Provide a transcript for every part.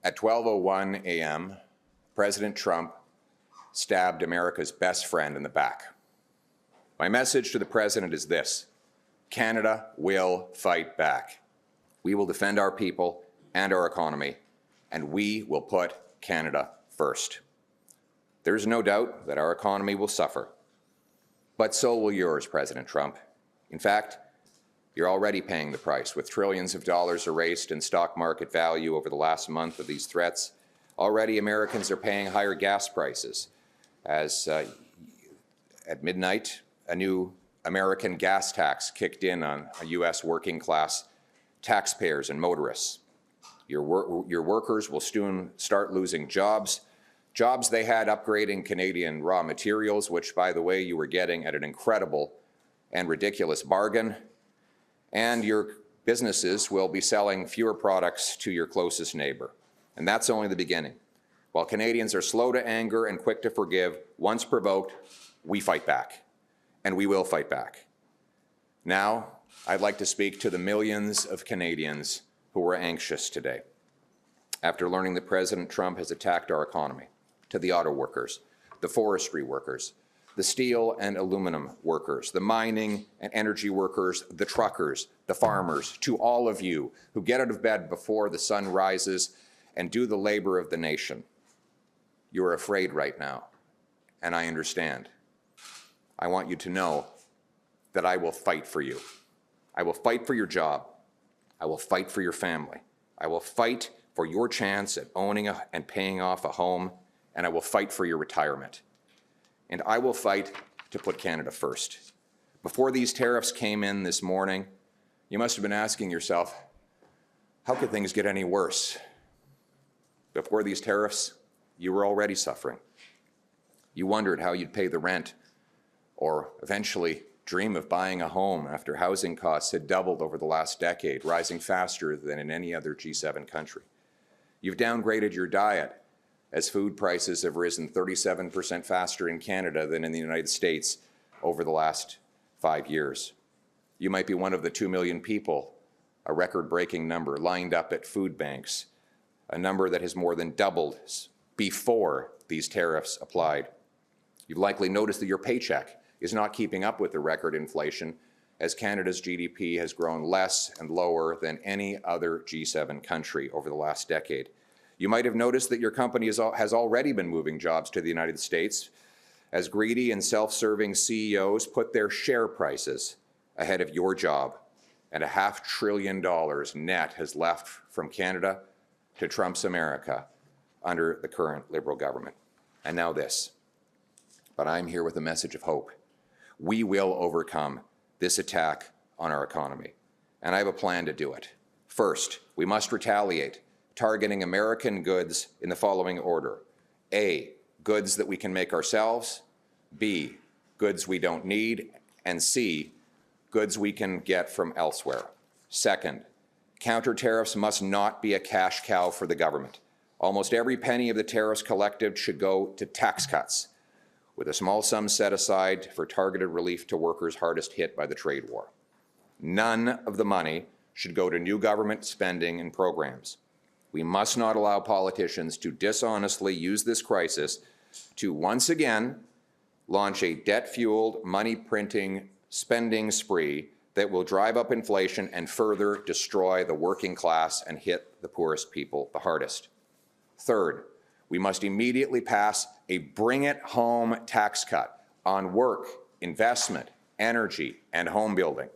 At 12:01 a.m., President Trump stabbed America's best friend in the back. My message to the President is this: Canada will fight back. We will defend our people and our economy, and we will put Canada first. There is no doubt that our economy will suffer, but so will yours, President Trump. In fact, you're already paying the price, with trillions of dollars erased in stock market value over the last month of these threats. Already, Americans are paying higher gas prices, as at midnight, a new American gas tax kicked in on U.S. working-class taxpayers and motorists. Your workers will soon start losing jobs they had upgrading Canadian raw materials, which, by the way, you were getting at an incredible and ridiculous bargain. And your businesses will be selling fewer products to your closest neighbor. And that's only the beginning. While Canadians are slow to anger and quick to forgive, once provoked, we fight back. And we will fight back. Now, I'd like to speak to the millions of Canadians who are anxious today after learning that President Trump has attacked our economy, to the auto workers, the forestry workers, the steel and aluminum workers, the mining and energy workers, the truckers, the farmers, to all of you who get out of bed before the sun rises and do the labor of the nation. You are afraid right now, and I understand. I want you to know that I will fight for you. I will fight for your job. I will fight for your family. I will fight for your chance at owning and paying off a home, and I will fight for your retirement. And I will fight to put Canada first. Before these tariffs came in this morning, you must have been asking yourself, how could things get any worse? Before these tariffs, you were already suffering. You wondered how you'd pay the rent, or eventually dream of buying a home after housing costs had doubled over the last decade, rising faster than in any other G7 country. You've downgraded your diet as food prices have risen 37% faster in Canada than in the United States over the last 5 years. You might be one of the 2 million people, a record-breaking number, lined up at food banks, a number that has more than doubled before these tariffs applied. You've likely noticed that your paycheck is not keeping up with the record inflation, as Canada's GDP has grown less and lower than any other G7 country over the last decade. You might have noticed that your company has already been moving jobs to the United States, as greedy and self-serving CEOs put their share prices ahead of your job, and $500 billion net has left from Canada to Trump's America under the current Liberal government. And now this. But I'm here with a message of hope. We will overcome this attack on our economy, and I have a plan to do it. First, we must retaliate, targeting American goods in the following order. A, goods that we can make ourselves. B, goods we don't need. And C, goods we can get from elsewhere. Second, counter tariffs must not be a cash cow for the government. Almost every penny of the tariffs collected should go to tax cuts, with a small sum set aside for targeted relief to workers hardest hit by the trade war. None of the money should go to new government spending and programs. We must not allow politicians to dishonestly use this crisis to once again launch a debt-fueled, money-printing spending spree that will drive up inflation and further destroy the working class and hit the poorest people the hardest. Third, we must immediately pass a bring-it-home tax cut on work, investment, energy, and home building.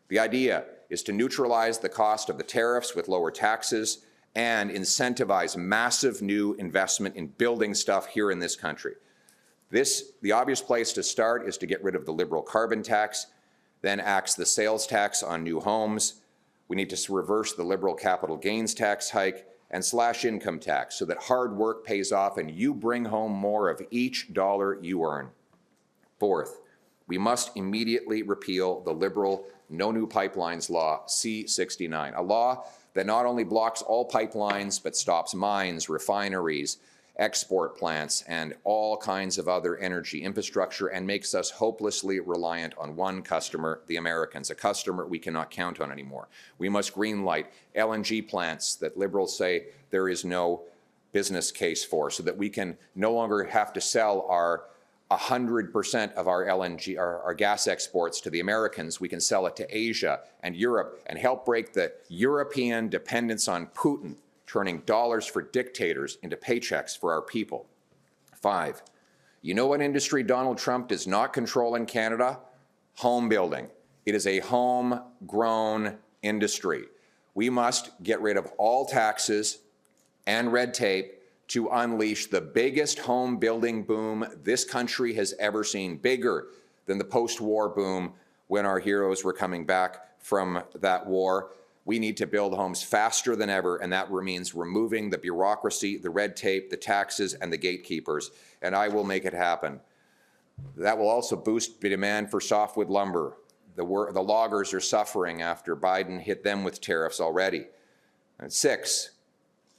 The idea is to neutralize the cost of the tariffs with lower taxes and incentivize massive new investment in building stuff here in this country. The obvious place to start is to get rid of the Liberal carbon tax, then axe the sales tax on new homes. We need to reverse the Liberal capital gains tax hike and slash income tax so that hard work pays off and you bring home more of each dollar you earn. Fourth, we must immediately repeal the Liberal No New Pipelines Law, C-69, a law that not only blocks all pipelines but stops mines, refineries, export plants, and all kinds of other energy infrastructure and makes us hopelessly reliant on one customer, the Americans, a customer we cannot count on anymore. We must greenlight LNG plants that Liberals say there is no business case for, so that we can no longer have to sell our 100% of our LNG, our gas exports to the Americans. We can sell it to Asia and Europe and help break the European dependence on Putin, turning dollars for dictators into paychecks for our people. 5, you know what industry Donald Trump does not control in Canada? Home building. It is a homegrown industry. We must get rid of all taxes and red tape to unleash the biggest home building boom this country has ever seen, bigger than the post-war boom when our heroes were coming back from that war. We need to build homes faster than ever, and that means removing the bureaucracy, the red tape, the taxes, and the gatekeepers, and I will make it happen. That will also boost the demand for softwood lumber. The loggers are suffering after Biden hit them with tariffs already. And 6,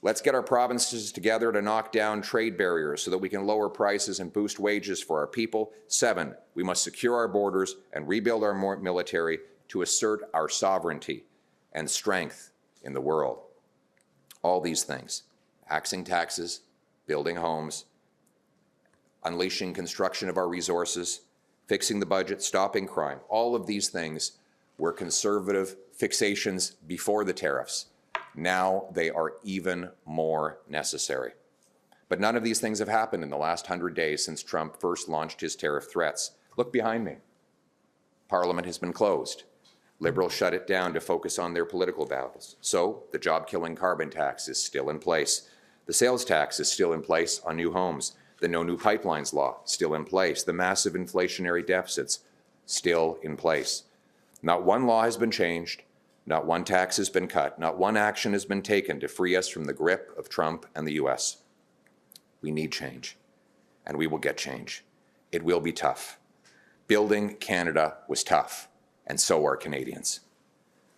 let's get our provinces together to knock down trade barriers so that we can lower prices and boost wages for our people. 7, we must secure our borders and rebuild our military to assert our sovereignty and strength in the world. All these things, axing taxes, building homes, unleashing construction of our resources, fixing the budget, stopping crime, all of these things were conservative fixations before the tariffs. Now they are even more necessary. But none of these things have happened in the last 100 days since Trump first launched his tariff threats. Look behind me. Parliament has been closed. Liberals shut it down to focus on their political battles. So the job-killing carbon tax is still in place. The sales tax is still in place on new homes. The No New Pipelines law still in place. The massive inflationary deficits still in place. Not one law has been changed. Not one tax has been cut. Not one action has been taken to free us from the grip of Trump and the U.S. We need change, and we will get change. It will be tough. Building Canada was tough, and so are Canadians.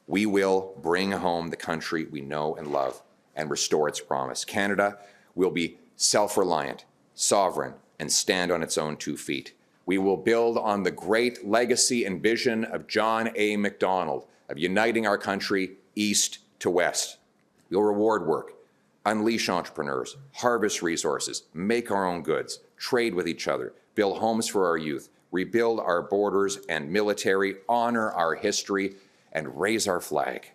We will bring home the country we know and love and restore its promise. Canada will be self-reliant, sovereign, and stand on its own 2 feet. We will build on the great legacy and vision of John A. Macdonald of uniting our country east to west. We'll reward work, unleash entrepreneurs, harvest resources, make our own goods, trade with each other, build homes for our youth, rebuild our borders and military, honor our history, and raise our flag.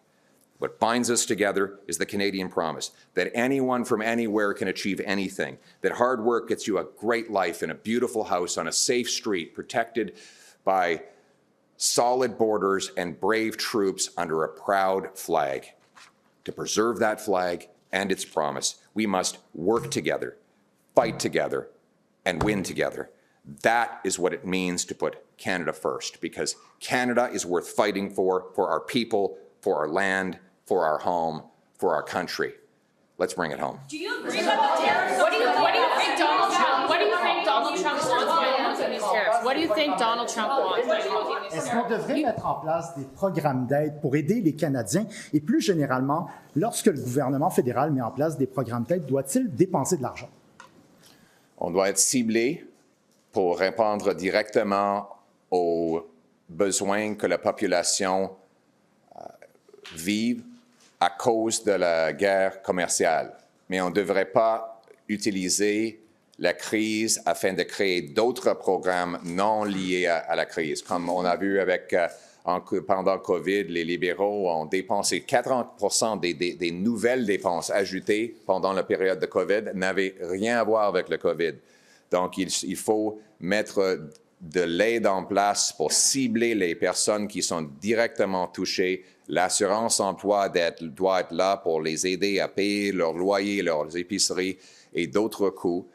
What binds us together is the Canadian promise that anyone from anywhere can achieve anything, that hard work gets you a great life in a beautiful house on a safe street, protected by solid borders and brave troops under a proud flag. To preserve that flag and its promise, we must work together, fight together, and win together. That is what it means to put Canada first, because Canada is worth fighting for our people, for our land, for our home, for our country. Let's bring it home. Do you agree with the tariffs? What do you think Donald Trump wants by announcing these tariffs? What do you think Donald Trump wants by announcing these tariffs? Est-ce qu'on devrait mettre en place des programmes d'aide pour aider les Canadiens? Et plus généralement, lorsque le gouvernement fédéral met en place des programmes d'aide, doit-il dépenser de l'argent? On doit être ciblé pour répondre directement aux besoins que la population vive à cause de la guerre commerciale. Mais on ne devrait pas utiliser la crise afin de créer d'autres programmes non liés à la crise. Comme on a vu pendant COVID, les libéraux ont dépensé 40% des nouvelles dépenses ajoutées pendant la période de COVID n'avaient rien à voir avec le COVID. Donc, il faut mettre de l'aide en place pour cibler les personnes qui sont directement touchées. L'assurance emploi doit être là pour les aider à payer leur loyer, leurs épiceries et d'autres coûts.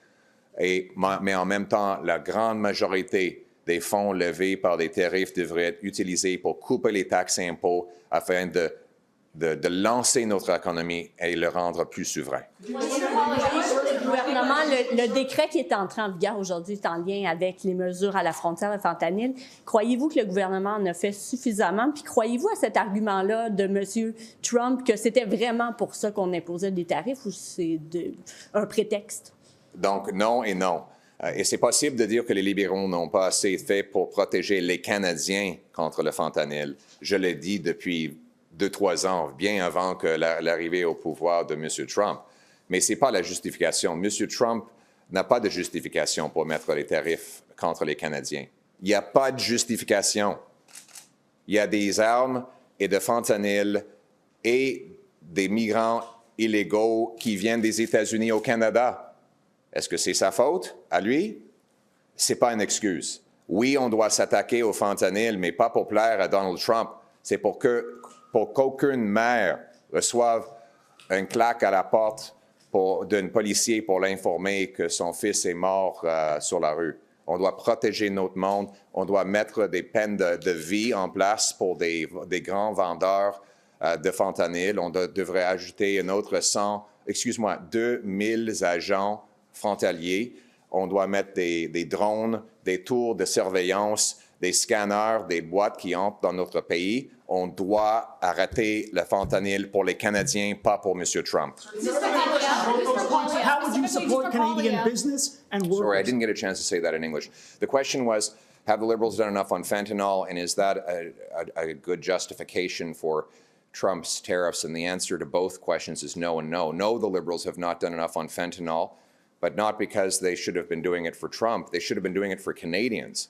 Mais en même temps, la grande majorité des fonds levés par les tarifs devraient être utilisés pour couper les taxes et impôts afin de lancer notre économie et le rendre plus souverain. Le gouvernement, le décret qui est entré en vigueur aujourd'hui est en lien avec les mesures à la frontière de fentanyl. Croyez-vous que le gouvernement en a fait suffisamment? Puis croyez-vous à cet argument-là de M. Trump que c'était vraiment pour ça qu'on imposait des tarifs ou c'est un prétexte? Donc, non et non. Et c'est possible de dire que les libéraux n'ont pas assez fait pour protéger les Canadiens contre le fentanyl. Je l'ai dit depuis 2-3 ans, bien avant que l'arrivée au pouvoir de M. Trump. Mais ce n'est pas la justification. M. Trump n'a pas de justification pour mettre les tarifs contre les Canadiens. Il n'y a pas de justification. Il y a des armes et de fentanyl et des migrants illégaux qui viennent des États-Unis au Canada. Est-ce que c'est sa faute, à lui? Ce n'est pas une excuse. Oui, on doit s'attaquer au fentanyl, mais pas pour plaire à Donald Trump. C'est pour qu'aucune mère reçoive un claque à la porte d'un policier pour l'informer que son fils est mort sur la rue. On doit protéger notre monde. On doit mettre des peines de vie en place pour des grands vendeurs de fentanyl. On devrait ajouter un autre 2000 agents frontaliers. On doit mettre des drones, des tours de surveillance, des scanners, des boîtes qui entrent dans notre pays. On doit arrêter le fentanyl pour les Canadiens, pas pour M. Trump. How would you support Canadian business and workers? Sorry, I didn't get a chance to say that in English. The question was, have the Liberals done enough on fentanyl, and is that a good justification for Trump's tariffs? And the answer to both questions is no and no. No, the Liberals have not done enough on fentanyl, but not because they should have been doing it for Trump. They should have been doing it for Canadians.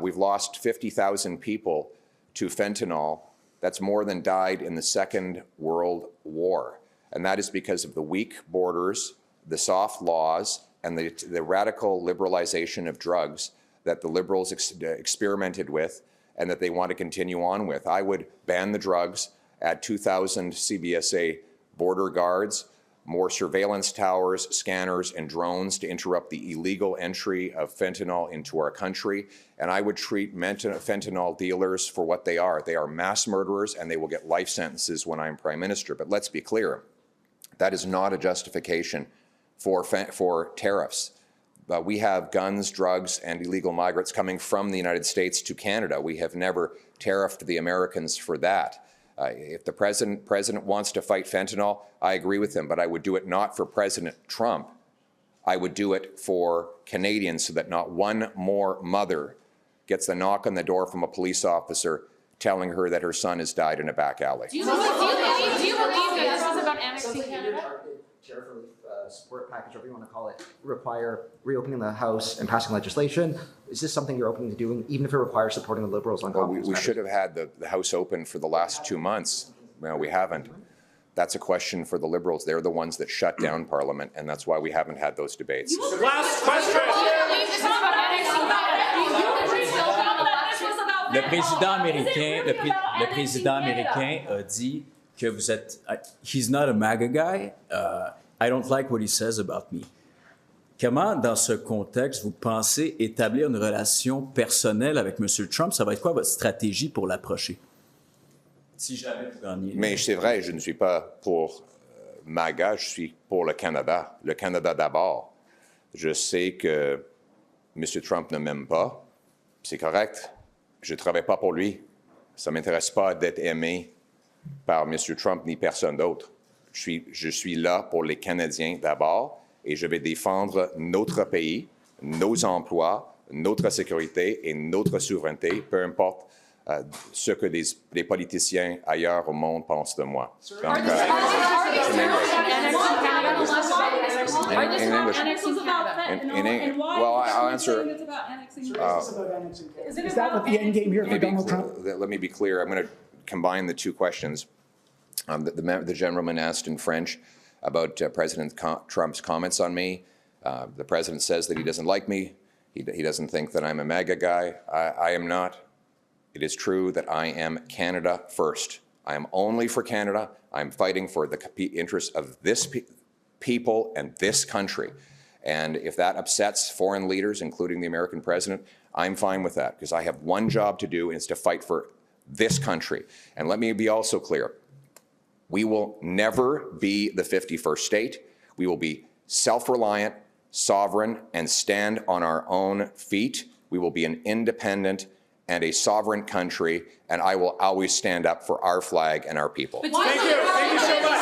We've lost 50,000 people to fentanyl. That's more than died in the Second World War. And that is because of the weak borders, the soft laws, and the radical liberalization of drugs that the Liberals experimented with and that they want to continue on with. I would ban the drugs, add 2,000 CBSA border guards, more surveillance towers, scanners, and drones to interrupt the illegal entry of fentanyl into our country. And I would treat fentanyl dealers for what they are. They are mass murderers, and they will get life sentences when I'm Prime Minister. But let's be clear, that is not a justification for tariffs. We have guns, drugs, and illegal migrants coming from the United States to Canada. We have never tariffed the Americans for that. If the president wants to fight fentanyl, I agree with him, but I would do it not for President Trump. I would do it for Canadians so that not one more mother gets the knock on the door from a police officer telling her that her son has died in a back alley. Do you believe that this is about annexing Canada? Tariff relief support package, whatever you want to call it, require reopening the House and passing legislation. Is this something you're open to doing, even if it requires supporting the Liberals on Well, we should have had the House open for the last 2 months. Well, we haven't. That's a question for the Liberals. They're the ones that shut down Parliament, and that's why we haven't had those debates. Last question. Le président américain a dit que vous êtes. He's not a MAGA guy. I don't like what he says about me. Comment, dans ce contexte, vous pensez établir une relation personnelle avec M. Trump? Ça va être quoi votre stratégie pour l'approcher? Si jamais vous gagnez. Mais c'est vrai, je ne suis pas pour MAGA, je suis pour le Canada d'abord. Je sais que M. Trump ne m'aime pas. C'est correct. Je ne travaille pas pour lui. Ça ne m'intéresse pas d'être aimé par M. Trump ni personne d'autre. Je suis là pour les Canadiens d'abord et je vais défendre notre pays, nos emplois, notre sécurité et notre souveraineté, peu importe ce que les politiciens ailleurs au monde pensent de moi. Donc, well, I'll answer. Is that what the end game here for Donald Trump? Let me be clear. I'm going to combine the two questions. The gentleman asked in French about President Trump's comments on me. The president says that he doesn't like me. He doesn't think that I'm a MAGA guy. I am not. It is true that I am Canada first. I am only for Canada. I'm fighting for the interests of this people and this country. And if that upsets foreign leaders, including the American president, I'm fine with that because I have one job to do, and it's to fight for this country. And let me be also clear. We will never be the 51st state. We will be self-reliant, sovereign, and stand on our own feet. We will be an independent and a sovereign country, and I will always stand up for our flag and our people. Thank you so much.